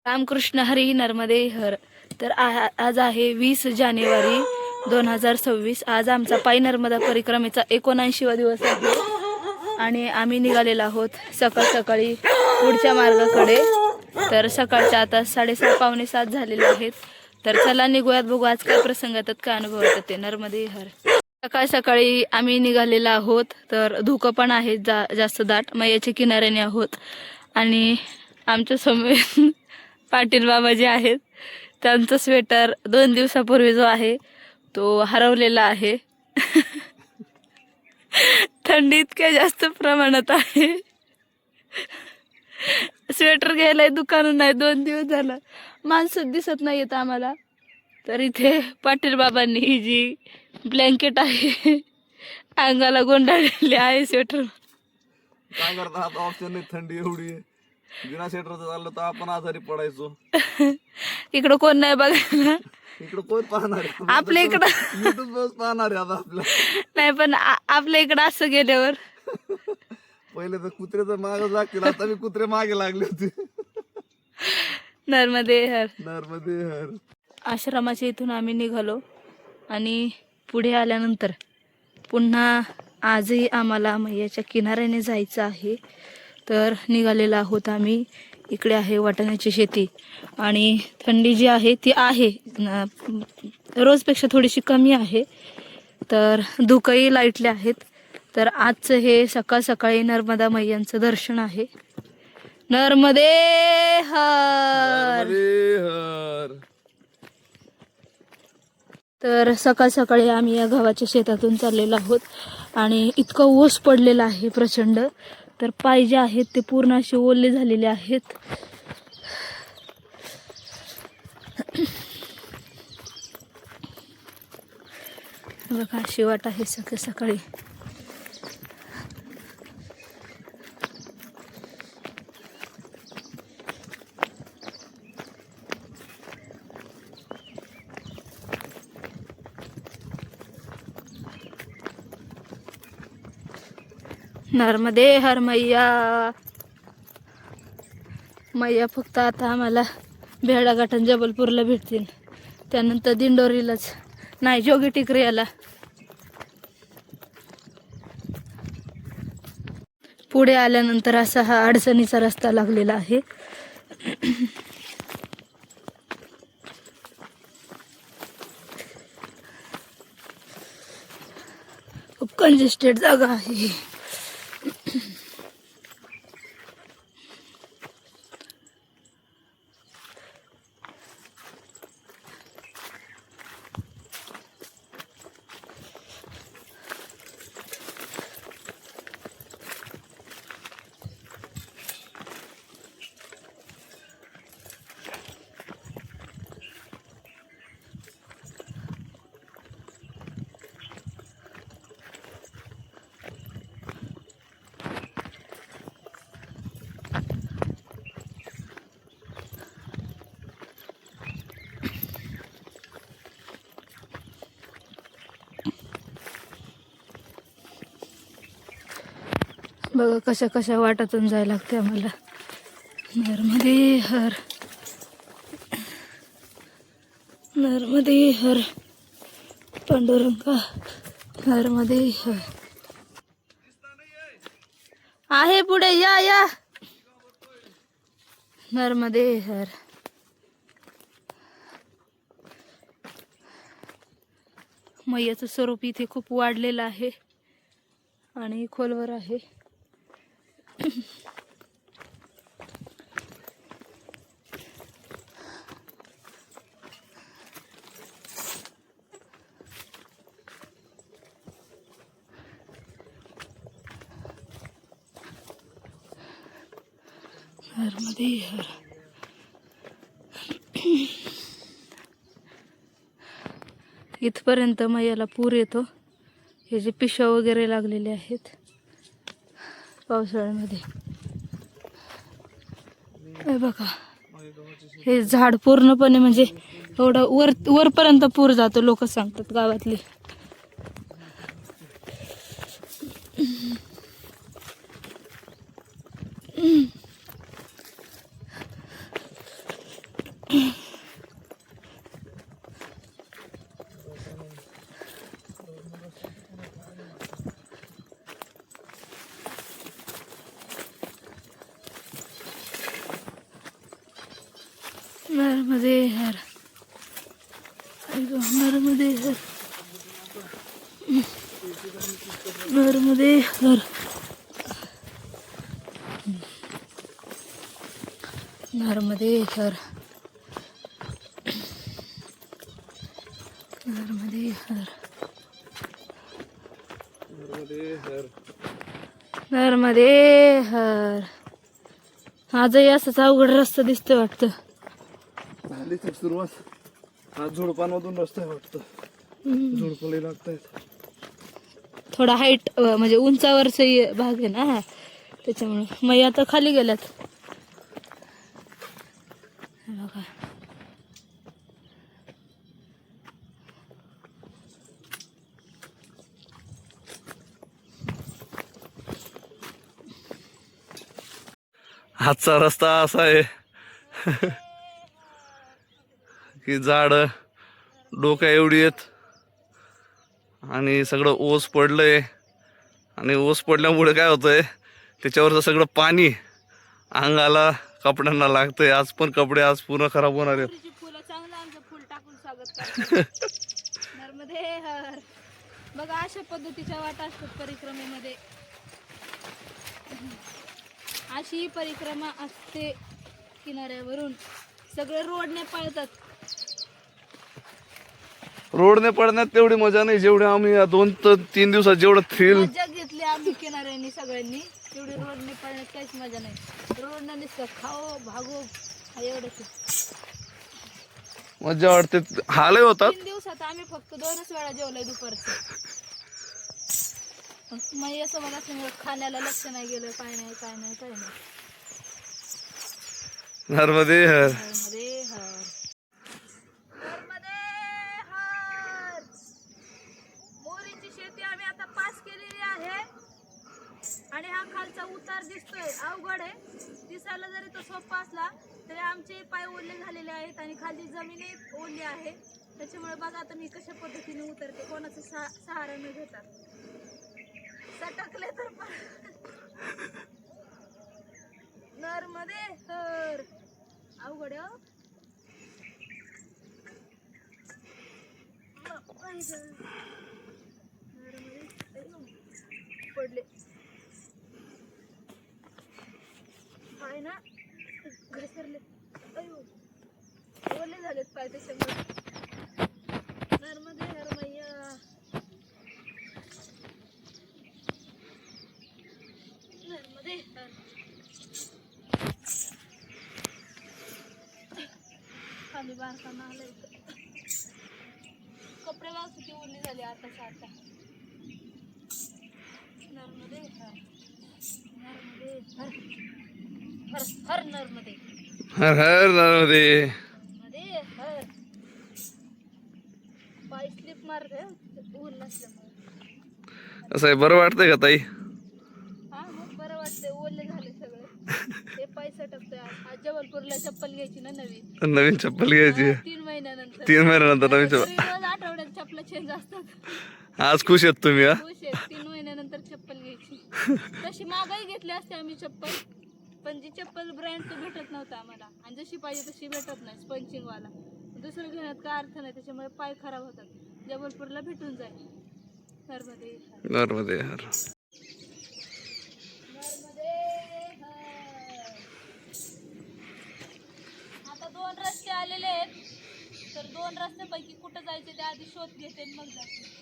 रामकृष्ण हरी नर्मदे हर. तर आज आहे 20 जानेवारी 2026. आज आमचा पायी नर्मदा परिक्रमेचा 79वा दिवस आहे आणि आम्ही निघालेलो आहोत सकाळ सकाळी पुढच्या मार्गाकडे. तर सकाळच्या आता 6:30 पावणे 7 झालेले आहेत. तर चला निघूयात, बघू आज काय प्रसंग येतात, काय अनुभव येतात ते. नर्मदे हर. सकाळ सकाळी आम्ही निघालेलो आहोत. तर धुकं पण आहे जास्त दाट. मैयाच्या किनाऱ्याने आहोत आणि आमच्या समोर पाटील बाबा जे आहेत त्यांचा स्वेटर 2 दिवसापूर्वी जो आहे तो हरवलेला आहे. थंडी इतक्या जास्त प्रमाणात आहे, स्वेटर घ्यायला दुकान नाही. 2 दिवस झालं माणसं दिसत नाही येत आम्हाला. तर इथे पाटील बाबांनी ही जी ब्लँकेट आहे अंगाला गुंडाळलेली आहे स्वेटर. काय करता आता, ऑप्शन नाही, थंडी एवढी आहे. बिना स्वेटरचं चाललं तर आपण आजारी पडायचो. इकडं कोण नाही बघायला, इकडं कोण पाहणार आहे? आपल्या इकडं युट्यूब बस पाहणार आहे आता आपल्या. नाही, पण आपल्या इकडं असं गेल्यावर पहिले तर कुत्रे तर मागे लागतील, आता मी कुत्रे मागे लागले होते. नर्मदे हर. नर्मदे हर. आश्रमाच्या इथून आम्ही निघालो आणि पुढे आल्यानंतर पुन्हा आजही आम्हाला मैयाच्या किनाऱ्याने जायचं आहे. तर निघालेलो आहोत आम्ही. इकडे आहे वाटाण्याची शेती आणि थंडी जी आहे ती आहे रोजपेक्षा थोडीशी कमी आहे. तर धुकंही लाईटले आहेत. तर आजचं हे सकाळ सकाळी नर्मदा मैयांचं दर्शन आहे. नर्मदे हर. नर्मदे हर. तर सकाळ सकाळी आम्ही या गव्हाच्या शेतातून चाललेलो आहोत आणि इतकं ओस पडलेला आहे प्रचंड. तर पाय जे आहेत ते पूर्ण असे ओले झालेले आहेत. बघा अशी वाट आहे सकाळी सकाळी. नर्मदे हर मैया. मैया फक्त आता आम्हाला भेडाघाटन जबलपूरला भेटतील, त्यानंतर दिंडोरीलाच नाही, जोगी टिकरीला. पुढे आल्यानंतर असा हा अडचणीचा रस्ता लागलेला आहे. खूप कंजेस्टेड जागा आहे. बघा कशा कशा वाटातून जायला लागते आम्हाला. नर्मदे हर. नर्मदे हर. पांडुरंगा नर्मदे हर. आहे पुढे, या या. नर्मदे हर. मैयाचं स्वरूप इथे खूप वाढलेलं आहे आणि खोलवर आहे. नर्मदे हर. इथपर्यंत मैयाला पूर येतो. हे जे पिशव्या वगैरे लागलेले आहेत पावसाळ्यामध्ये, हे बघा, हे झाड पूर्णपणे म्हणजे एवढं वरपर्यंत पूर जातो, लोक सांगतात गावातली. नर्मदे हर, नर्मदे हर, नर्मदे हर, नर्मदे हर, नर्मदे हर, नर्मदे हर. आजही असंच अवघड रस्ता दिसतोय वाटतं. झाली तर सुरुवात. हा झुडपांमधून रस्ता आहे वाटतं. झुडपं लई लागतायत. थोडा हाईट म्हणजे उंचावरचा भाग आहे ना हा, त्याच्यामुळे मग आता खाली गेल्यात. हे बघा. हातचा रस्ता असा आहे की झाड डोक्या एवढी आहेत आणि सगळं ओस पडलंय. आणि ओस पडल्यामुळे काय होतंय, त्याच्यावरचं सगळं पाणी अंगाला कपड्यांना लागतंय. आज पण कपडे आज पूर्ण खराब होणार आहेत. फुलं चांगलं आमचं फुल टाकून स्वागत करतात. नर्मदे हर. बघा अशा पद्धतीच्या वाटा असतात परिक्रमेमध्ये. अशी परिक्रमा असते किनाऱ्यावरून. सगळे रोडने पळतात. रोडने पडण्यात तेवढी मजा नाही जेवढी आम्ही या 2-3 दिवसात जेवढं थ्रिल मजा घेतली आम्ही किनाऱ्याने सगळ्यांनी, तेवढी रोडने पळण्यात काहीच मजा नाही. रोडने नुसतं खाओ भागो एवढंच. मजा वाटते. हालही होतात. 3 दिवसात आम्ही फक्त 2च वेळा जेवलोय दुपारचं. मग असं मला खाण्याला लक्ष नाही गेलं. काय नाही. नर्मदे हर. नर्मदे हर. नर्मदे हर. मोरीची शेती आम्ही आता पास केलेली आहे आणि हा खालचा उतार दिसतोय अवघड आहे. दिसायला जरी तो सोपा असला तरी आमचे पाय ओले झालेले आहेत आणि खाली जमीनही ओली आहे. त्याच्यामुळे बघा आता मी कशा पद्धतीने उतरते, कोणाचा सहारा न घेता. सटकले तर नर्मदे हर. अवघड आहे. पडले पाय ना, घसरले. अयो ओले झालेत पाय त्याच्यामुळे. नर्मदे हर मैया. नर्मदे हर. खाली बारकाना आलाय. कपडे वास किती ओली झाली आता. नर्मदे हर. नर्मदे हर. हर हर नर्मदे. हर हर नर्मदे. नर्मदे हर. पाय स्लिप मारते ऊन नसल्यामुळे. असं आहे. बरं वाटतंय का ताई? हा मग बरं वाटतंय. ओले झाले सगळे. हे पाय सटकतोय. आज जबलपूरला चप्पल घ्यायची ना नवीन चप्पल घ्यायची. 3 महिन्यानंतर. 3 महिन्यानंतर नवीन चप्पल. रोज आठवड्यात चप्पल चेंज असतात. आज खुश आहेत तुम्ही? हा खुश आहे. 3 महिन्यानंतर चप्पल घ्यायची. तशी मागाई घेतली असते आम्ही चप्पल, पण जी चप्पल ब्रँड तो भेटत नव्हता आम्हाला. आणि जशी पाहिजे तशी भेटत नाही. स्पंचिंग वाला दुसरं घेण्यात काय अर्थ नाही. त्याच्यामुळे पाय खराब होतात. जबलपूरला भेटून जाईल. नर्मदे हर. नर्मदे हर. नर्मदे हर. आता 2 रस्ते आलेले आहेत, तर 2 रस्त्यापैकी कुठं जायचे ते आधी शोध घेते मग जाते.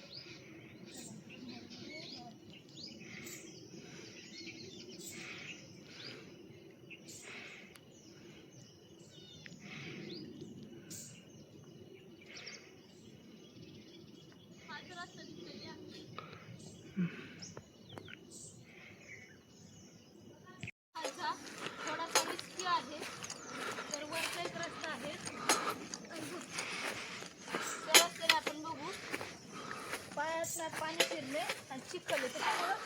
थोडासा रिस्की आहे, तर वरचा एक रस्ता आहे. त्या रस्त्याने आपण बघू. पायात पाणी फिरले आणि चिखल आहे त्याच्यामुळं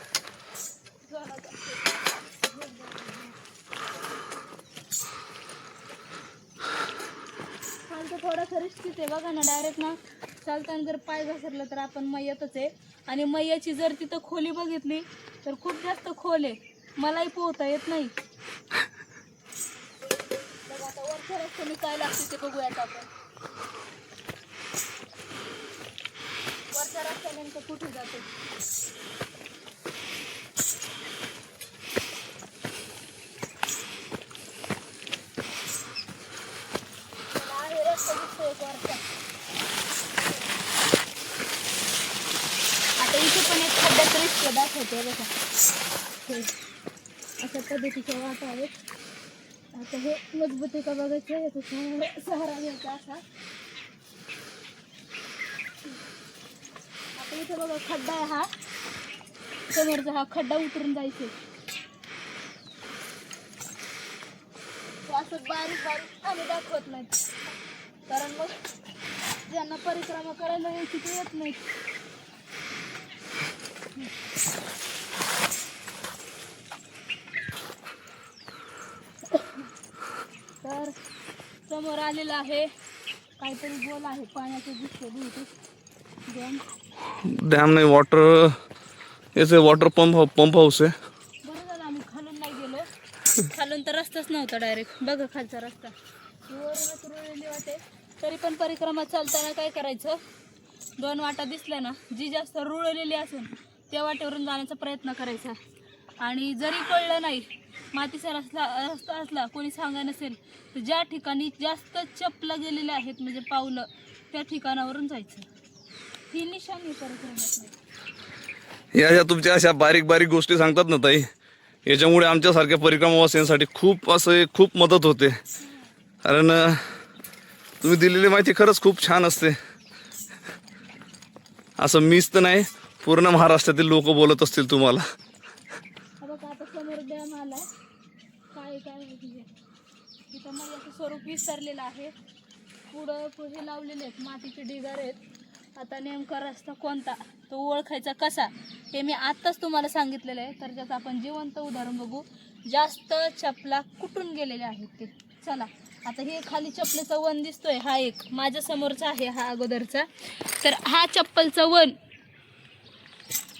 इथं थोडंसं रिस्कीच आहे बघा ना. डायरेक्ट ना चालताना जर पाय घसरलं तर आपण मयतच आहे. आणि मय्याची जर तिथं खोली बघितली तर खूप जास्त खोल आहे, मलाही पोहता येत नाही. बघा आता वरच्या रस्त्याने काय लागते ते बघूयात आपण. वरच्या रस्त्याने नेमकं कुठे जाते. आहे रस्ता दिसतोय एक वरचा. आता इथे पण एक खड्ड्यात रिस्क दाखवते बघा. हे अशा पद्धतीच्या वाटा आहेत. आता हे मजबूती का बघायचं, याचा सहारा घ्यायचा असा. आता इथे बघा खड्डा आहे, हा समोरचा हा खड्डा उतरून जायचे. असं बारीक बारीक आम्ही दाखवत नाहीत, कारण मग ज्यांना परिक्रमा करायला यायची ते येत नाहीत. तर समोर आलेलं आहे काहीतरी गोल आहे, पाण्याचं दिसते बहुतेक डॅम नाही, वॉटर याचे वॉटर पंप हाऊस आहे. बरं झालं आम्ही खालून नाही गेलो. खालून तर रस्ताच नव्हता, डायरेक्ट बघा खालचा रस्ता. वरूनच रुळलेली वाटे. तरी पण परिक्रमा चालताना काय करायचं, 2 वाटा दिसल्या ना, जी जास्त रुळलेली असेल त्या वाटेवरून जाण्याचा प्रयत्न करायचा. आणि जरी कळलं नाही, मातीचा रस्ता असला, कोणी सांगा नसेल, तर ज्या ठिकाणी जास्त चपला गेलेल्या आहेत म्हणजे पावलं, त्या ठिकाणावरून जायचं. ही निशाणी परिक्रमेची. या ज्या तुमच्या अशा बारीक बारीक गोष्टी सांगतात ना ताई, याच्यामुळे आमच्यासारख्या परिक्रमावासियांसाठी खूप मदत होते. कारण तुम्ही दिलेली माहिती खरंच खूप छान असते. असं मीच तर नाही, पूर्ण महाराष्ट्रातील लोक बोलत असतील तुम्हाला. बघा आता समोर डॅम आलाय. काय माहिती तिथं मग असं स्वरूप विसरलेलं आहे. पुढं हे लावलेले आहेत, मातीचे ढिगार आहेत. आता नेमका रस्ता कोणता तो ओळखायचा कसा, हे मी आत्ताच तुम्हाला सांगितलेलं आहे. तर त्याचं आपण जिवंत उदाहरण बघू. जास्त चपला कुठून गेलेल्या आहेत ते. चला आता हे खाली चपलेचा वन दिसतोय, हा एक माझ्या समोरचा आहे, हा अगोदरचा. तर हा चप्पलचा वन,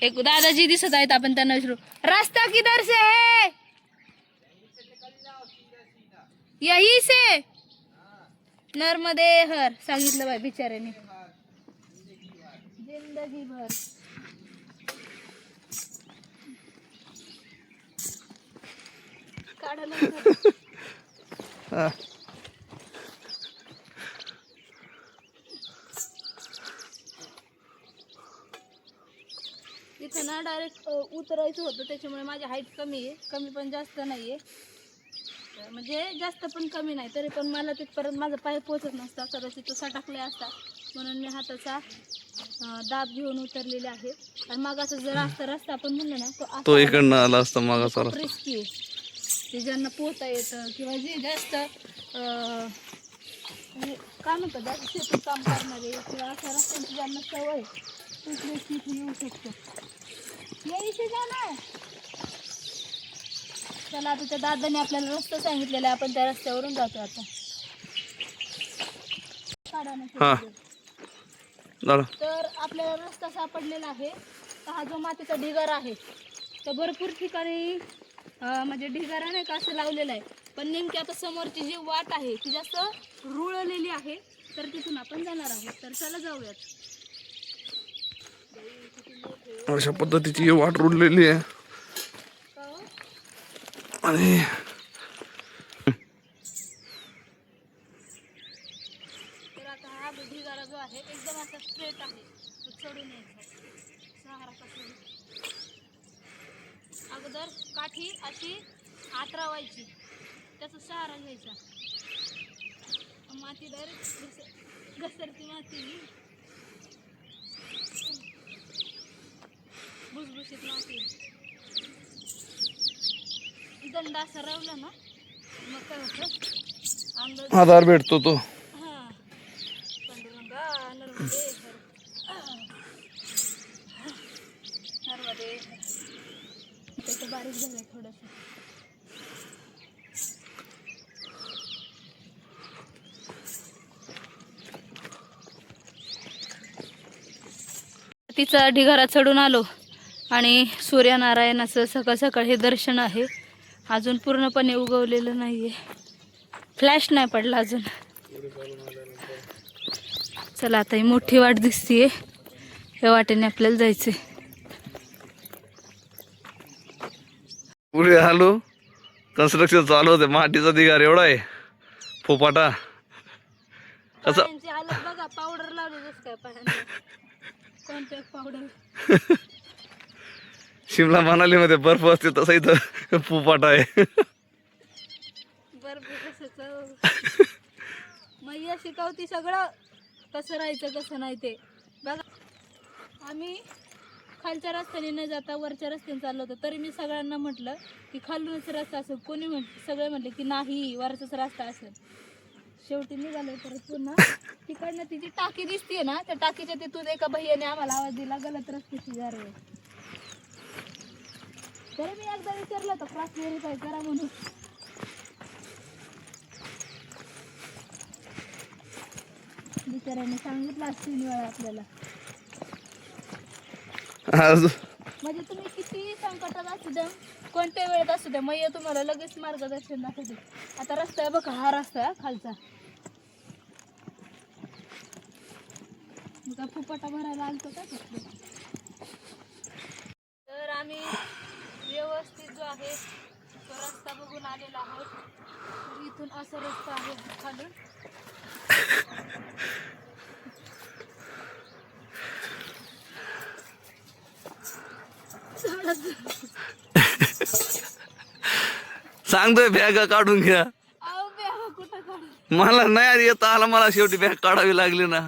एक दादाजी दिसत आहेत, आपण त्यांना विचारू, रास्ता किधर से है? यही से नर्मदे हर, सांगितलं बाय बिचाऱ्याने. जिंदगी भर काढायला. इथं ना डायरेक्ट उतरायचं होतं, त्याच्यामुळे माझी हाईट कमी आहे. कमी पण जास्त नाही आहे, म्हणजे जास्त पण कमी नाही. तरी पण मला तिथपर्यंत माझा पाय पोचत नसता, कदाचित तो सटाकले असता. म्हणून मी हाताचा दाब घेऊन उतरलेले आहे. आणि मागाचा जर रस्ता आपण म्हणलं ना, तो इकडनं आला असता मागाचा रस्ता. रिस्की आहे. ते ज्यांना पोहता येतं किंवा जे जास्त म्हणजे काय म्हणतात, जास्त शेतात काम करणारे किंवा अशा रस्त्यांची ज्यांना सवय, तिथे येऊ शकतो. यायचे जाणार. चला आता त्या दादाने आपल्याला रस्ता सांगितलेला आहे, आपण त्या रस्त्यावरून जातो आता. तर आपल्याला रस्ता सापडलेला आहे. तर हा जो मातीचा ढिगार आहे, तर भरपूर ठिकाणी म्हणजे ढिगारा नाही का असं लावलेलं आहे. पण नेमकी आता समोरची जी वाट आहे ती जास्त रुळलेली आहे, तर तिथून आपण जाणार आहोत. तर चला जाऊयात. अशा पद्धतीची वाट रुळलेली आहे. आणि तर आता हा ढिगारा जो आहे एकदम असा स्ट्रेट आहे, तो चढून यायचा. सहारा कसं अगोदर काठी अशी आतरावायची, त्याचा सहारा घ्यायचा. माती डायरेक्ट घसरती, माती भुसभुशीत माती. दंड असं रवलं ना मग काय होतं, आधार भेटतो तो. हा पांडुरंगा नर्मदे नर्मदे. त्याचं बारीक झालंय थोडंसं. मातीचा ढिगारा चढून आलो आणि सूर्यनारायणाचं सकाळ सकाळ हे दर्शन आहे. अजून पूर्णपणे उगवलेलं नाहीये, फ्लॅश नाही पडला अजून. चला आता ही मोठी वाट दिसतीये, या वाटेने आपल्याला जायचंय. पुढे आलो, कन्स्ट्रक्शन चालू होते. मातीचा ढिगार एवढा आहे, फोपाटा. कसं बघा, पावडर लावली काय कॉन्टॅक्ट पावडर. शिमला मनाली मध्ये बर्फ असते तसं इथं फोपाटा आहे. बर्फ मैया शिकवती सगळं, कसं राहायचं कसं नाही ते. बघा, आम्ही खालच्या रस्त्याने न जाता वरच्या रस्त्याने चाललो होतो, तरी मी सगळ्यांना म्हटलं की खालूनच रस्ता असेल. कोणी सगळे म्हटले की नाही, वरचाच रस्ता असेल. शेवटी निघालो परत पुन्हा तिकडनं. तिची टाकी दिसतीये ना, त्या टाकीच्या तिथून एका भैयाने आम्हाला आवाज दिला, गलत रस्त्याची गाडी. तरी मी एकदा विचारलं होतं क्रॉस व्हेरीफाय करा म्हणून. बिचाऱ्याने सांगितलं 3 वेळा आपल्याला. म्हणजे तुम्ही किती संकटात असू द्या, कोणत्या वेळेत असू द्या, मैया तुम्हाला लगेच मार्गदर्शन दाखवते. आता रस्ता आहे बघा, हा रस्ता आहे खालचा. मग फुपाटा भरायला आलतो का? तर आम्ही व्यवस्थित जो आहे तो रस्ता बघून आलेला आहोत. तर इथून असा रस्ता आहे खालून. सांगतोय बॅग काढून घ्या. अहो बॅग कुठं काढू? मला नाही येता आला, मला शेवटी बॅग काढावी लागली ना.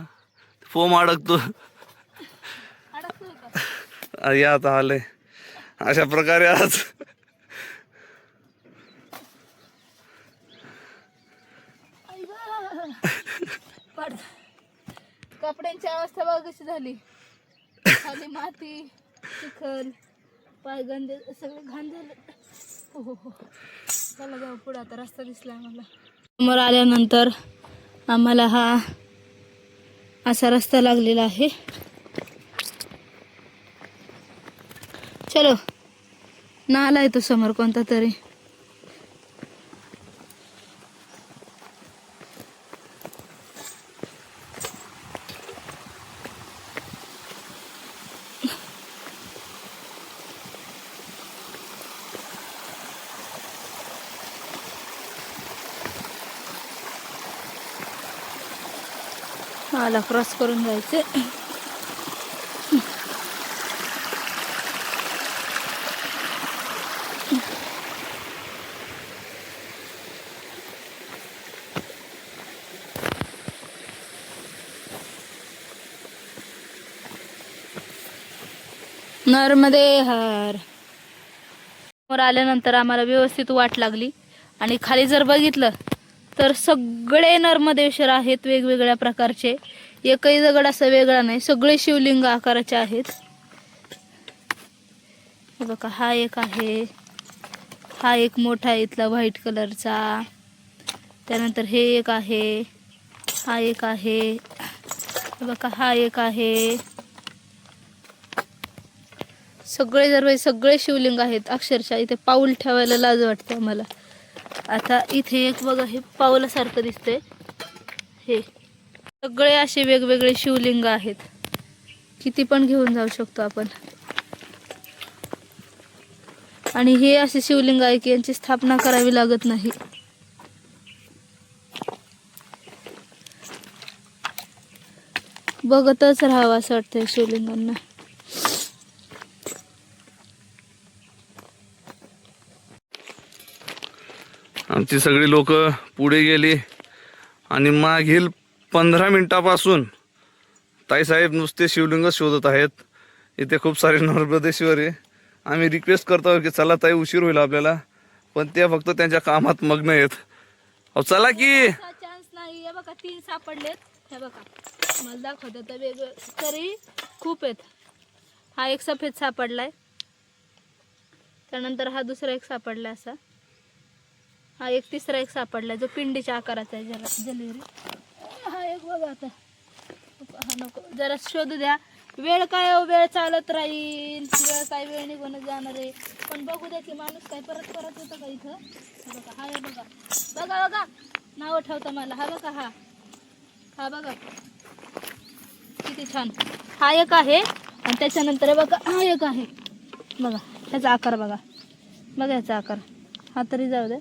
फोम अडकतो. अडकतोय का? या आता आले. अशा प्रकारे आज पड. कपड्यांची अवस्था बघ कशी झाली. खाली माती, चिखल, पाय गंदे, सगळं घाण झालं. हो. चला जाऊ पुढे. आता रस्ता दिसला मला. समोर आल्यानंतर आम्हाला हा असा रस्ता लागलेला आहे. चलो, नाला आहे तो समोर कोणता तरी. नाला क्रॉस करून जायचे. नर्मदे हर. समोर आल्यानंतर आम्हाला व्यवस्थित वाट लागली आणि खाली जर बघितलं तर सगळे नर्मदेश्वर आहेत वेगवेगळ्या प्रकारचे. एकही दगड असा वेगळा नाही, सगळे शिवलिंग आकाराचे आहेत. हे बघा, हा एक आहे, हा एक मोठा आहे इथला व्हाईट कलरचा. त्यानंतर हे एक आहे, हा एक आहे, हे बघा हा एक आहे. सगळे जर सगळे शिवलिंग आहेत. अक्षरशः इथे पाऊल ठेवायला लाज वाटते आम्हाला. आता इथे एक बघा, हे पावलासारखं दिसतंय. हे सगळे असे वेगवेगळे शिवलिंग आहेत. किती पण घेऊन जाऊ शकतो आपण. आणि हे असे शिवलिंग आहे की यांची स्थापना करावी लागत नाही. बघतच राहावं असं वाटतंय शिवलिंगांना. आमची सगळी लोक पुढे गेली आणि मागील 15 मिनिटापासून ताईसाहेब नुसते शिवलिंग शोधत आहेत. इथे खूप सारे नर्मदेश्वर आहे. आम्ही रिक्वेस्ट करतो की चला ताई, उशीर होईल आपल्याला, पण ते फक्त त्यांच्या कामात मग्न आहेत. अहो चला की. चान्स नाही. हे बघा 3 सापडलेत. हे बघा मला दाखवते तर वेगळं, तरी खूप आहेत. हा एक सफेद सापडलाय, त्यानंतर हा दुसरा एक सापडलाय असा, हा एक तिसरा एक सापडलाय जो पिंडीच्या आकाराचा आहे जलेरी. हा एक बघा आता, हा नको, जरा शोधू द्या. वेळ काय हो, वेळ चालत राहील, वेळ निघून जाणार आहे. पण बघू द्या की माणूस काय परत परत येतो का इथं. हा बघा, हा बघा बघा बघा, नाव ठेवता मला. हा बघा, हा बघा किती छान. हा एक आहे आणि त्याच्यानंतर बघा हा एक आहे. बघा ह्याचा आकार बघा, बघा ह्याचा आकार. हा तरी जाऊ दे.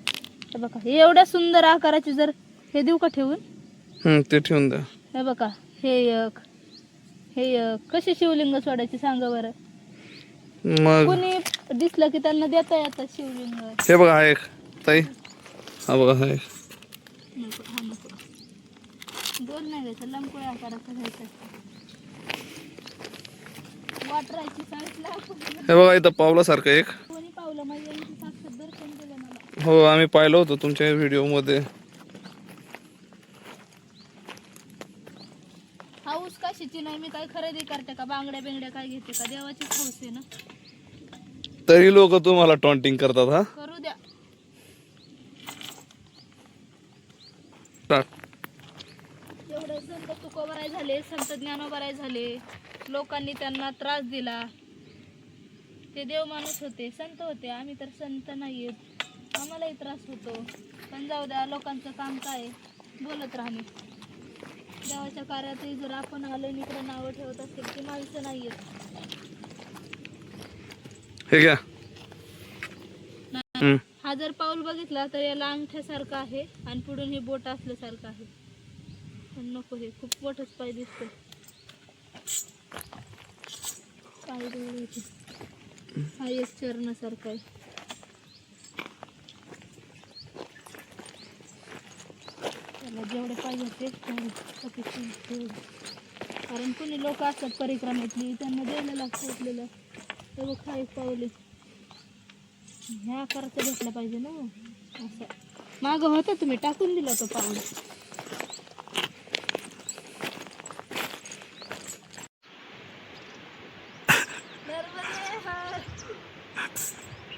हे बघा एवढ्या सुंदर आकाराची, जर हे देऊ का ठेवून? ते ठेवून द्या. हे बघा, हे एक, हे एक. कशी शिवलिंग सोडायची सांगा बरं. मग कोणी दिसलं की त्यांना देता येतात शिवलिंग. हे बघा, हा एक ताई, हा बघा, हा एक. नको, हा नको. गोल नाही घ्यायचं, लंबगोल आकाराचा घ्यायचा. वाटरायची साईडला. हे बघा इथं पावलासारखं एक. कोणी पावलं माझ्या यांची साक्षात दर्शन दिलं मला. हो, आम्ही पाहिलं होतं तुमच्या व्हिडिओ मध्ये. हाऊस कशाची नाही, मी काय खरेदी करते का, बांगड्या बिंगड्या काय घेते का, देवाचीच हाऊस आहे ना. तरी लोक तुम्हाला टॉन्टिंग करतात. हा, करू द्या. स्टार्ट. एवढे संत तुकोबराय झाले, संत ज्ञानोबराय झाले, लोकांनी त्यांना त्रास दिला. ते देव माणूस होते, संत होते. आम्ही तर संत नाहीयेत, आम्हालाही त्रास होतो. पण जाऊ द्या, लोकांचं काम काय, बोलत राहणे. देवाच्या कार्यातही जर आपण आलो इकडे नावं ठेवत असेल की माणसं नाहीयेत. हे घ्या. हा जर पाऊल बघितला तर याला अंगठ्यासारखं आहे आणि पुढून हे बोट असल्यासारखं आहे. पण नको, हे खूप मोठंच पाय दिसतो. पाय डोळ्याचे. हा एक चरणासारखा आहे. त्याला जेवढे पाहिजे ते तेवढे. कारण कुणी लोक असतात परिक्रमेतली, त्यांना द्यायला लागतं आपल्याला. ते बघ, हा एक पाऊल आहे. ह्या आकाराचं भेटलं पाहिजे ना. असं मागं होतं, तुम्ही टाकून दिला तो पाऊल.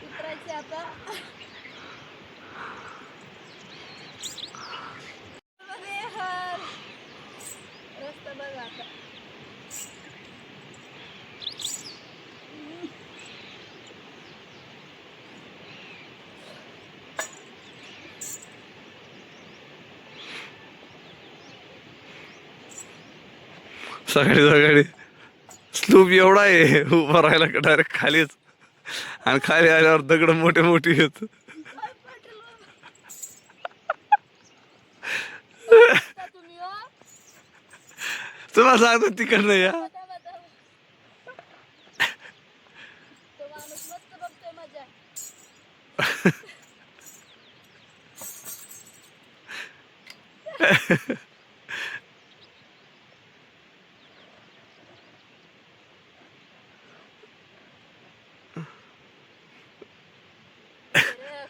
उतरायचे आता. रस्ता बघा आता. सकाळी स्लूप एवढा आहे, उभा राहायला का डायरेक्ट खालीच. आणि खाली आल्यावर दगड मोठे मोठी येत. तुम्ही हो? तुम्हाला सांगतो तिकडनं या. तो माणूस मस्त बघतोय माझ्या.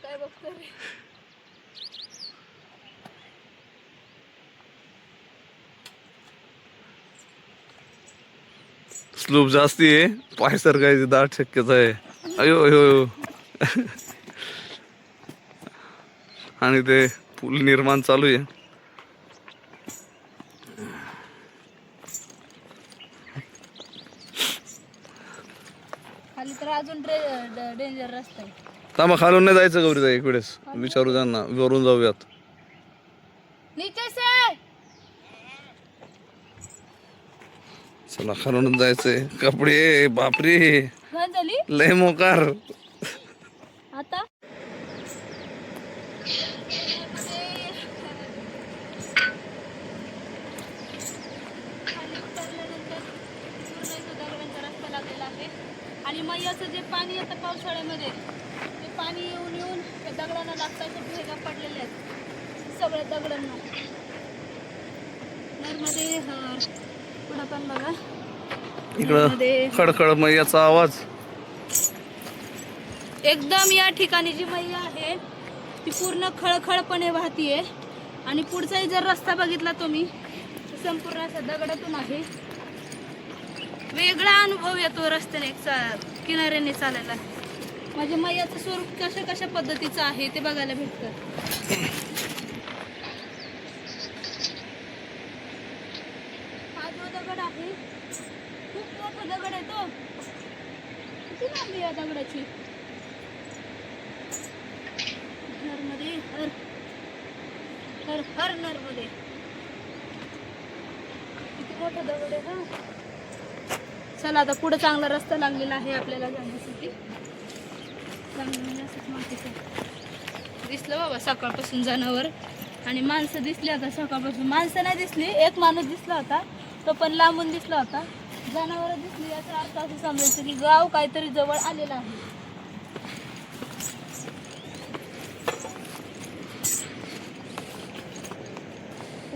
काय बघतोय. स्लूप जास्ती आहे, पाय सरकायची दाट शक्यता आहे. अयो अयो अयो. आणि ते पूल निर्माण चालू आहे. खाली तर अजून डेंजर रस्ता आहे. थांबा, खालून नाही जायचं गौरीताई, एक वेळेस विचारू त्यांना, वरून जाऊयात. नीचे से. चला, खालूनच जायचंय. कपडे बापरे, घाण झाली लय मोकार. आता. खाली उतरल्यानंतर पूर्ण इथं दगडांचा रस्ता लागलेला आहे. आणि मैयाचं जे पाणी येतं पावसाळ्यामध्ये, ते पाणी येऊन येऊन त्या दगडांना लागतात, भेगा पडलेल्या आहेत सगळ्या दगडांना. नर्मदे हर. पुढं पण बघा, इकडं खडखड मैयाचा आवाज. एकदम या ठिकाणी जी मैया आहे ती पूर्ण खळखळपणे वाहतीये. आणि पुढचाही जर रस्ता बघितला तुम्ही, तर संपूर्ण असा दगडातून आहे. वेगळा अनुभव येतो रस्त्याने किनाऱ्याने चालायला. माझ्या मैयाचं स्वरूप कशा कशा पद्धतीचं आहे ते बघायला भेटतं. हा जो दगड आहे खूप मोठा दगड आहे तो. किती लांबी आहे दगडाची. नर्मदे हर हर हर नर्मदे. किती मोठा दगड आहे हा. चला आता पुढे चांगला रस्ता लागलेला आहे आपल्याला जाण्यासाठी. दिसलं बाबा सकाळपासून जनावर आणि माणसं दिसली आता सकाळपासून. माणसं नाही दिसली, एक माणूस दिसला होता तो पण लांबून दिसला होता. जनावर दिसली याचा अर्थ असं समजायचं की गाव काहीतरी जवळ आलेलं आहे.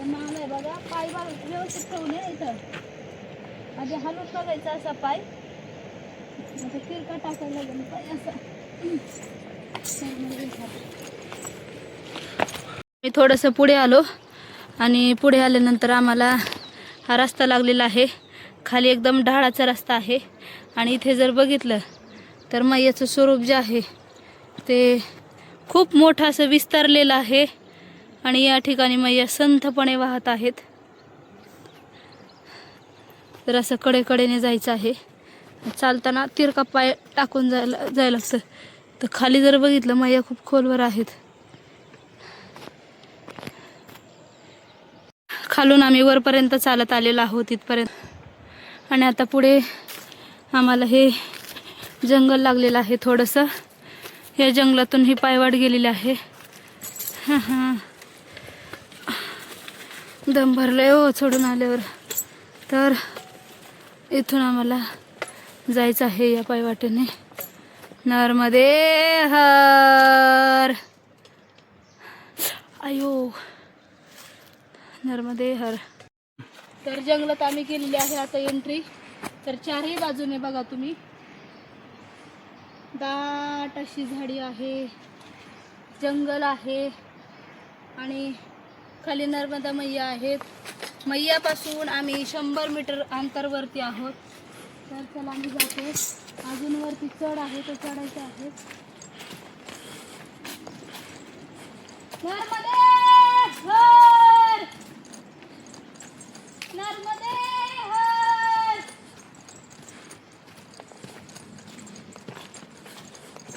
माल आहे बघा, पाय व्यवस्थित ठेवून ये इथं. आधी हलवून बघायचा असा पाय. आता किरका टाकायला लागेल पाय असा. मी थोडंसं पुढे आलो आणि पुढे आल्यानंतर आम्हाला हा रस्ता लागलेला आहे. खाली एकदम ढाळाचा रस्ता आहे आणि इथे जर बघितलं तर मैयाचं स्वरूप जे आहे ते खूप मोठं असं विस्तारलेलं आहे आणि या ठिकाणी मैया संथपणे वाहत आहेत. तर असं कडेकडेने जायचं आहे. चालताना तिरका पाय टाकून जायला लागतं. तर खाली जर बघितलं मैया खूप खोलवर आहेत. खालून आम्ही वरपर्यंत चालत आलेलो आहोत इथपर्यंत. आणि आता पुढे आम्हाला हे जंगल लागलेलं आहे थोडंसं. या जंगलातून ही पायवाट गेलेली आहे. दम भरलंय हो चढून आल्यावर. तर इथून आम्हाला जायचं आहे या पायवाटेने. नर्मदे हर. आयो नर्मदे हर. तर जंगलात आम्ही केलेली आहे आता एंट्री. तर चारही बाजूने बघा तुम्ही दाट अशी झाडी आहे, जंगल आहे आणि खाली नर्मदा मैया आहेत. मैयापासून आम्ही 100 मीटर अंतरवरती आहोत. तर चला आम्ही जातो. अजून वरती चढ आहे, तो चढायचं आहे. नर्मदे हर नर्मदे हर.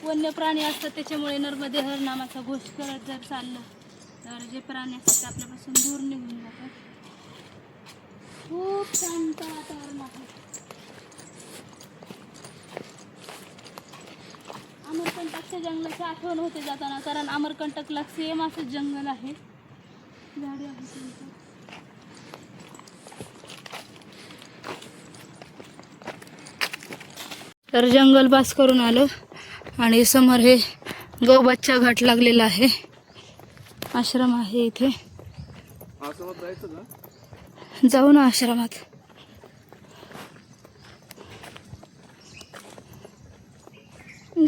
वन्य प्राणी असतात त्याच्यामुळे नर्मदे हर नामाचा घोष करत जर चाललं तर जे प्राणी असतात ते आपल्यापासून दूर निघून जातात. खूप शांत वातावरण आहे. अमरकंटकच्या जंगलाची आठवण होते जाताना, कारण अमरकंटकला सेम असं जंगल आहे, झाडी आहे त्यांचं. तर जंगल पास करून आलो आणि समोर हे गौबच्चा घाट लागलेला आहे. आश्रम आहे इथे. जाऊ ना आश्रमात.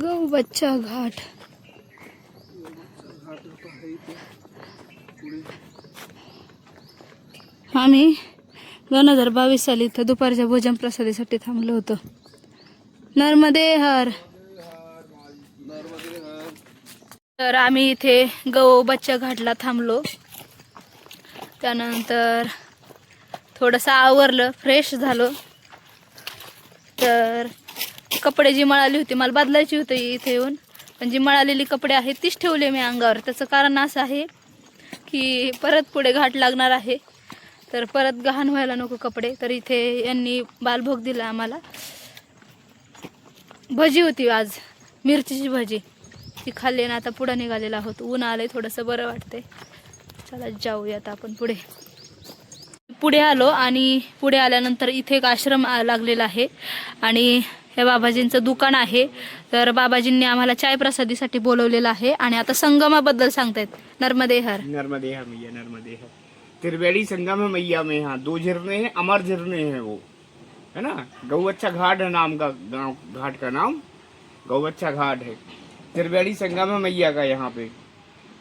गौबच्चा घाट. आम्ही 2022 साली इथं दुपारच्या भोजन प्रसादासाठी थांबलो होतो. नर्मदे हर. तर आम्ही इथे गौबच्चा घाटला थांबलो. त्यानंतर थोडंसं आवरलं, फ्रेश झालो. तर कपडे जी मळाली होती मला बदलायची होती इथे येऊन, पण जी मळालेली कपडे आहेत तीच ठेवले मी अंगावर. त्याचं कारण असं आहे की परत पुढे घाट लागणार आहे, तर परत गहाण व्हायला नको कपडे. तर इथे यांनी बालभोग दिला आम्हाला. भजी होती आज, मिरचीची भजी, ती खाल्ली ना. आता पुढे निघालेला आहोत. ऊन आलंय, थोडंसं बरं वाटतंय. चला जाऊयात आपण पुढे. पुढे आलो आणि पुढे आल्यानंतर इथे एक आश्रम लागलेला आहे आणि हे बाबाजींचं दुकान आहे. तर बाबाजींनी आम्हाला चाय प्रसादीसाठी बोलवलेलं आहे आणि आता संगमाबद्दल सांगतायत. नर्मदे हर. नर्मदे हर मैया, नर्मदे हर. त्रिवेणी संगम है मैया में. यहाँ 2 झरने हैं, अमर झरने हैं वो, है ना. गौबच्चा घाट है नाम का, गाँव घाट का नाम गौबच्चा घाट है. त्रिवेणी संगम है मैया का. यहाँ पे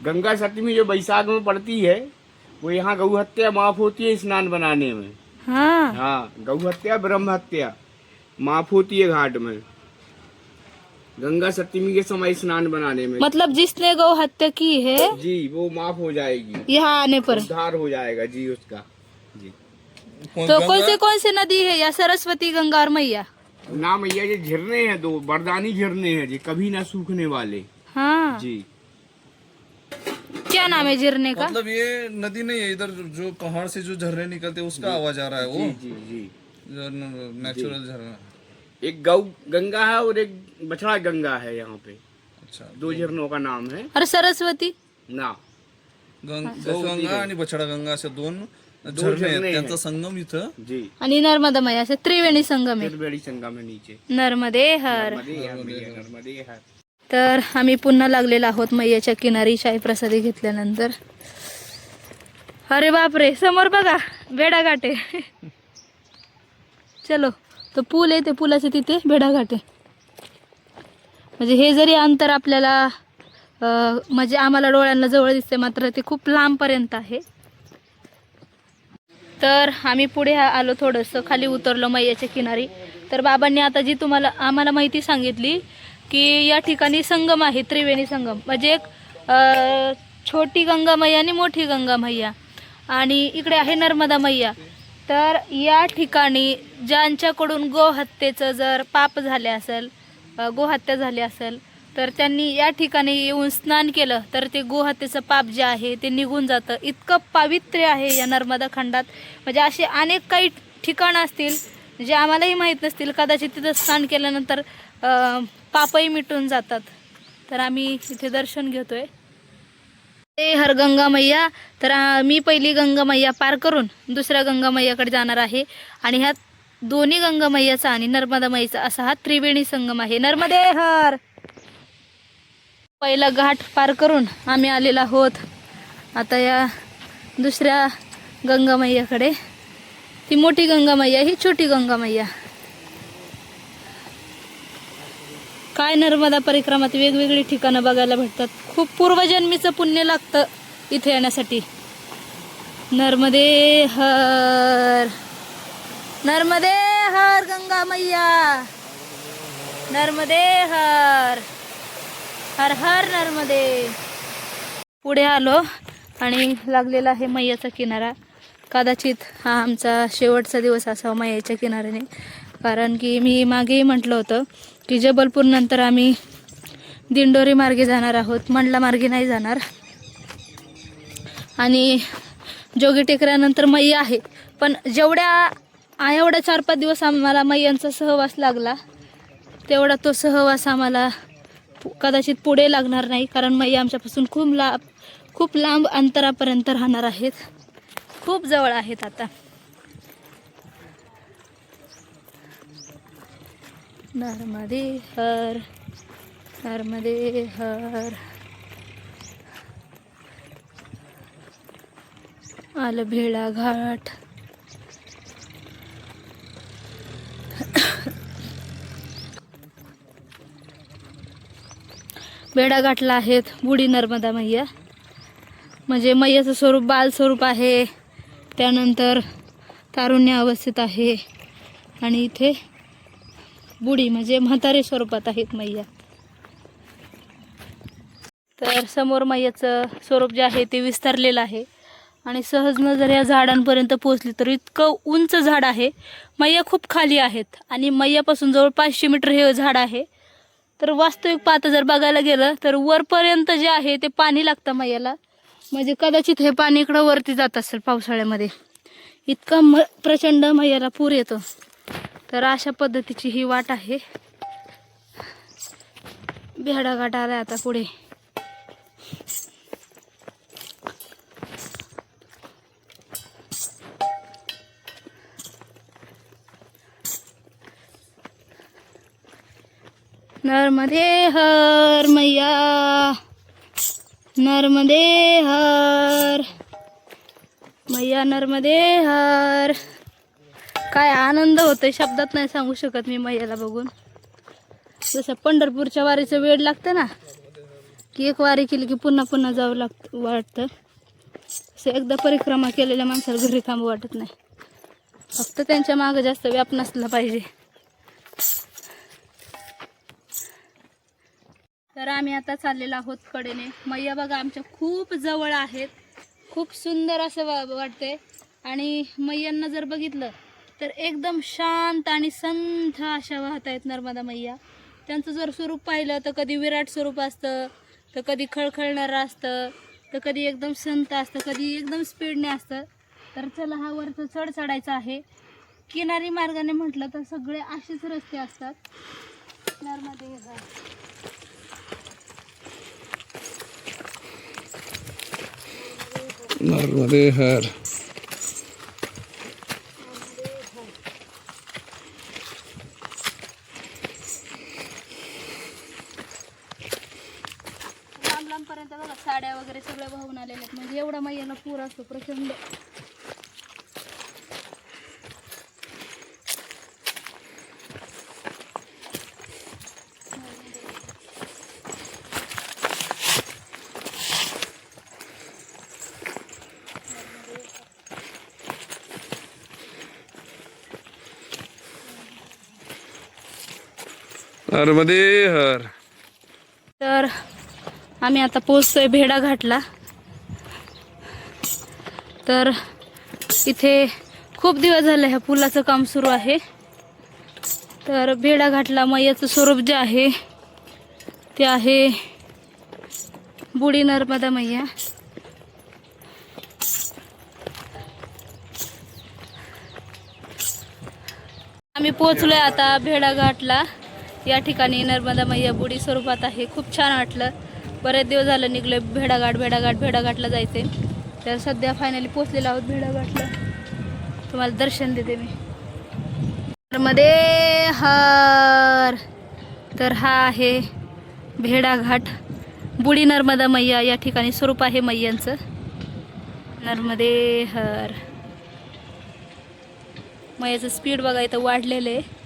गंगा सप्तमी जो बैसाख में पड़ती है वो यहाँ गौ हत्या माफ होती है स्नान बनाने में. हाँ, गौ हत्या ब्रह्म हत्या माफ होती है घाट में गंगा सप्तमी के समय स्नान बनाने में. मतलब जिसने गौ हत्या की है जी वो माफ हो जाएगी, यहाँ आने पर. उद्धार हो जाएगा जी उसका. जी तो कौन से नदी है या सरस्वती गंगा और मैया? ना मैया, ये झरने हैं दो, बरदानी झरने हैं जी, कभी ना सूखने वाले हाँ, जी। क्या नाम है झरने का? मतलब ये नदी नहीं है, इधर जो पहाड़ से जो झरने निकलते हैं उसका आवाज आ रहा है वो, जी जी। नेचुरल झरना। एक गौ गंगा है और एक बछड़ा गंगा है यहाँ पे, अच्छा, दो झरनों का नाम है और सरस्वती ना। गंगा आणि बछडा गंगा असे दोन झरणे आहेत, त्यांचा संगम इथं जी, आणि नर्मदा मैया असे त्रिवेणी संगम आहे. त्रिवेणी संगम है नीचे। नर्मदे हर. नर्मदे हर। तर आम्ही पुन्हा लागलेलो आहोत मैयाच्या किनारी शाही प्रसादी घेतल्यानंतर. अरे बापरे, समोर बघा भेडाघाट आहे. चलो, तो पूल आहे, ते पुलाच्या तिथे भेडाघाट आहे. म्हणजे हे जरी अंतर आपल्याला म्हणजे आम्हाला डोळ्यांना जवळ दिसते, मात्र ते खूप लांबपर्यंत आहे. तर आम्ही पुढे आलो, थोडंसं खाली उतरलो मैयाच्या किनारी. तर बाबांनी आता जी तुम्हाला आम्हाला माहिती सांगितली की या ठिकाणी संगम आहे, त्रिवेणी संगम. म्हणजे एक छोटी गंगा मैया आणि मोठी गंगा मैया, आणि इकडे आहे नर्मदा मैया. तर या ठिकाणी ज्यांच्याकडून गोहत्येचं जर पाप झाले असेल, गोहत्या झाली असेल, तर त्यांनी या ठिकाणी येऊन स्नान केलं तर ते गोहत्येचं पाप जे आहे ते निघून जातं. इतकं पावित्र्य आहे या नर्मदा खंडात. म्हणजे असे अनेक काही ठिकाणं असतील जे आम्हालाही माहीत नसतील, कदाचित तिथं स्नान केल्यानंतर पापही मिटून जातात. तर आम्ही इथे दर्शन घेतोय. ते हर गंगा मैया. तर मी पहिली गंगा मैया पार करून दुसऱ्या गंगा मैयाकडे जाणार आहे, आणि ह्या दोन्ही गंगा मैयाचा आणि नर्मदा मैयाचा असा हा त्रिवेणी संगम आहे. नर्मदे हर. पहिला घाट पार करून आम्ही आलेलो आहोत आता या दुसऱ्या गंगा मैयाकडे. ती मोठी गंगा मैया, ही छोटी गंगा मैया. काय नर्मदा परिक्रमात वेगवेगळी ठिकाणं बघायला भेटतात. खूप पूर्वजन्मीचं पुण्य लागतं इथे येण्यासाठी. नर्मदे हर. नर्मदे हर गंगा मैया. नर्मदे हर. हर हर नर्मदे. पुढे आलो आणि लागलेला आहे मैयाचा किनारा. कदाचित हा आमचा शेवटचा दिवस असावा मैयाच्या किनाऱ्याने, कारण की मी मागेही म्हटलं होतं की जबलपूर नंतर आम्ही दिंडोरी मार्गे जाणार आहोत, मंडला मार्गे नाही जाणार. आणि जोगी टेकऱ्यानंतर मैया आहे, पण एवढ्या 4-5 दिवस आम्हाला मैयांचा सहवास लागला, तेवढा तो सहवास आम्हाला कदाचित पुढे लागणार नाही, कारण मैया आमच्यापासून खूप लांब अंतरापर्यंत राहणार आहेत, खूप जवळ आहेत. आता नर्मदे हर. नर्मदे हर. आलं भेळा घाट. बेडा घाटला आहेत बुढी नर्मदा मैया. म्हणजे मैयाचं स्वरूप बाल स्वरूप आहे, त्यानंतर तारुण्य अवस्थेत आहे, आणि इथे बुढी म्हणजे म्हातारे स्वरूपात आहेत मैया. तर समोर मैयाचं स्वरूप जे आहे ते विस्तारलेलं आहे, आणि सहजनं जर या झाडांपर्यंत पोहोचली तर इतकं उंच झाड आहे. मैया खूप खाली आहेत, आणि मैयापासून जवळ 500 मीटर हे झाड आहे. तर वास्तविक पाहता जर बघायला गेलं तर वरपर्यंत जे आहे ते पाणी लागतं मैयाला. म्हणजे कदाचित हे पाणी इकडं वरती जात असेल पावसाळ्यामध्ये, इतका प्रचंड मैयाला पूर येतो. तर अशा पद्धतीची ही वाट आहे. भेडा घाट आलाय आता पुढे. नर्मदे हर मैया. नर्मदे हर मैया. नर्मदे हर. काय आनंद होतोय, शब्दात नाही सांगू शकत मी मैयाला बघून. जसं पंढरपूरच्या वारीचं वेळ लागतं ना, की एक वारी केली की पुन्हा पुन्हा जावं लागतं वाटतं, असं एकदा परिक्रमा केलेल्या माणसाला घरी थांबू वाटत नाही. फक्त त्यांच्या मागं जास्त व्याप नसला पाहिजे. तर आम्ही आता चाललेलो आहोत कडेने. मैया बघा आमच्या खूप जवळ आहेत. खूप सुंदर असं वाटतंय. आणि मैयांना जर बघितलं तर एकदम शांत आणि संथ अशा वाहत आहेत नर्मदा मैया. त्यांचं जर स्वरूप पाहिलं तर कधी विराट स्वरूप असतं, तर कधी खळखळणारं असतं, तर कधी एकदम संत असतं, कधी एकदम स्पीडने असतं. तर चला हा वरचं चढ चढायचा आहे. किनारी मार्गाने म्हटलं तर सगळे असेच रस्ते असतात. नर्मदे नर्मदे हर. लांब लांबपर्यंत बघा साड्या वगैरे सगळ्या वाहून आलेल्या आहेत. म्हणजे एवढा मैयाला पूर असतो प्रचंड. नर्मदे हर. तर आम्ही आता पोहोचतोय भेडा घाटला. तर इथे खूप दिवस झाले ह्या पुलाचं काम सुरू आहे. तर भेडा घाटला मैयाचं स्वरूप जे आहे ते आहे बुडी नर्मदा मैया. आम्ही पोहोचलोय आता भेडा घाटला. या ठिकाणी नर्मदा मैया बुडी स्वरूपात आहे. खूप छान वाटलं. बरेच दिवस झालं निघलोय भेडाघाटला जायचे. तर सध्या फायनली पोहोचलेलो आहोत भेडाघाटला. तुम्हाला दर्शन देते मी. नर्मदे हर. तर हा आहे भेडाघाट. बुडी नर्मदा मैया या ठिकाणी स्वरूप आहे मैयांचं. नर्मदे हर. मैयाचं स्पीड बघा इथं वाढलेलं आहे.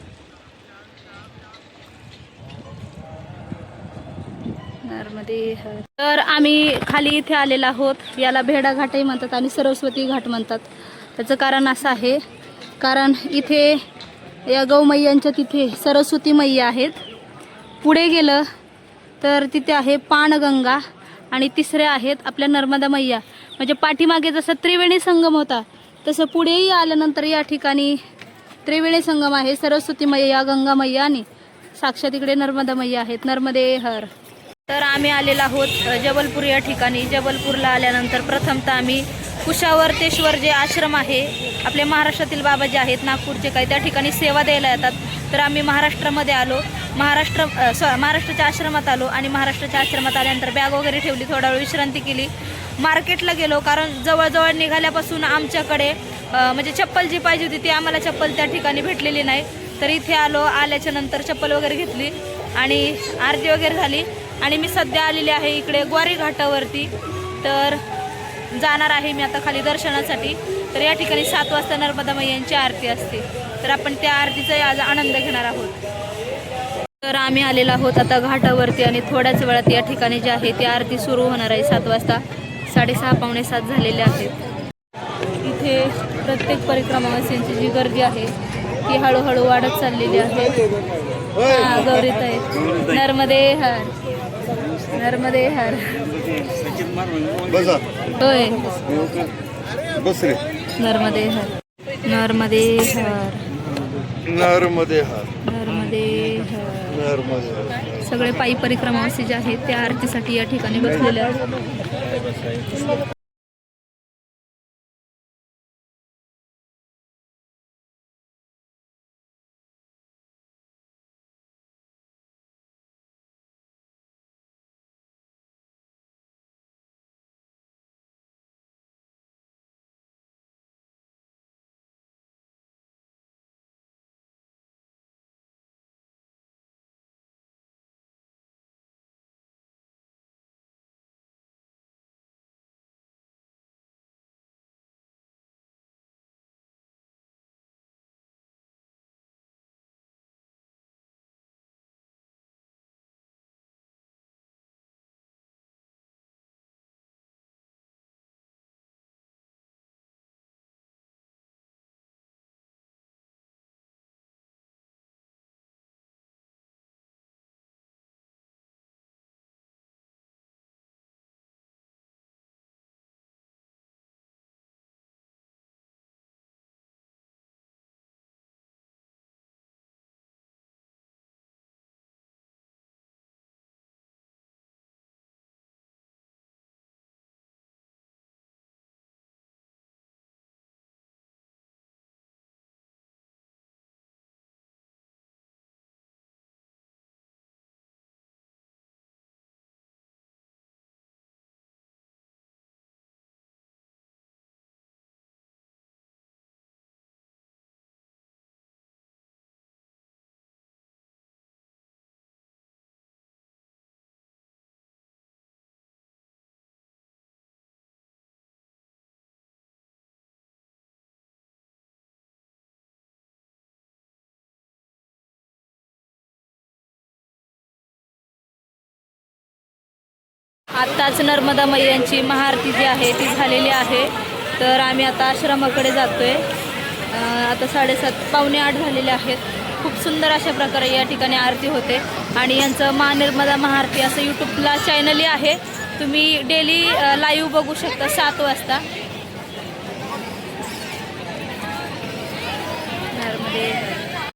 नर्मदे हर. तर आम्ही खाली इथे आलेलो आहोत. याला भेडा घाटही म्हणतात आणि सरस्वती घाट म्हणतात. त्याचं कारण असं आहे, कारण इथे या गौमैयांच्या तिथे सरस्वती मैया आहेत. पुढे गेलं तर तिथे आहे पाणगंगा आणि तिसऱ्या आहेत आपल्या नर्मदा मैया. म्हणजे पाठीमागे जसं त्रिवेणी संगम होता तसं पुढेही आल्यानंतर या ठिकाणी त्रिवेणी संगम आहे. सरस्वती मैया, गंगा मैया आणि साक्षात इकडे नर्मदा मैया आहेत. नर्मदे हर. तर आम्ही आलेलो आहोत जबलपूर या ठिकाणी. जबलपूरला आल्यानंतर प्रथमतः आम्ही कुशावर्तेश्वर जे आश्रम आहे, आपले महाराष्ट्रातील बाबा जे आहेत नागपूरचे काही, त्या ठिकाणी सेवा द्यायला येतात. तर आम्ही महाराष्ट्रामध्ये आलो. महाराष्ट्राच्या आश्रमात आलो आणि महाराष्ट्राच्या आश्रमात आल्यानंतर बॅग वगैरे ठेवली, थोडा वेळ विश्रांती केली. मार्केटला गेलो कारण जवळजवळ निघाल्यापासून आमच्याकडे म्हणजे चप्पल जी पाहिजे होती ती आम्हाला चप्पल त्या ठिकाणी भेटलेली नाही. तर इथे आलो. आल्याच्या नंतर चप्पल वगैरे घेतली आणि आरती वगैरे झाली. आणि मी सध्या आलेली आहे इकडे ग्वारी घाटावरती. तर जाणार आहे मी आता खाली दर्शनासाठी. तर या ठिकाणी 7 वाजता नर्मदा मैयांची आरती असते. तर आपण त्या आरतीचा आज आनंद घेणार आहोत. तर आम्ही आलेलो आहोत आता घाटावरती आणि थोड्याच वेळात या ठिकाणी जे आहे ती आरती सुरू होणार आहे. 7 वाजता 6:30 पावणे 7 झालेले आहेत. इथे प्रत्येक परिक्रमावासींची जी गर्दी आहे ती हळूहळू वाढत चाललेली आहे. हा गौरीत आहे. नर्मदे हर. नर्मदे हर. होय. नर्मदे हर. नर्मदे हर. नर्मदे हर. नर्मदे हर. सगळे पायी परिक्रमावासी जे आहेत त्या आरतीसाठी या ठिकाणी बसलेले आहेत. आत्ताच नर्मदा मैयांची महाआरती जी आहे ती झालेली आहे. तर आम्ही आता आश्रमाकडे जातोय. आता 7:30 पावणे 8 झालेले आहेत. खूप सुंदर अशा प्रकारे या ठिकाणी आरती होते आणि यांचं नर्मदा महाआरती असं यूट्यूबला चॅनलही आहे. तुम्ही डेली लाईव्ह बघू शकता 7 वाजता. नर्मदे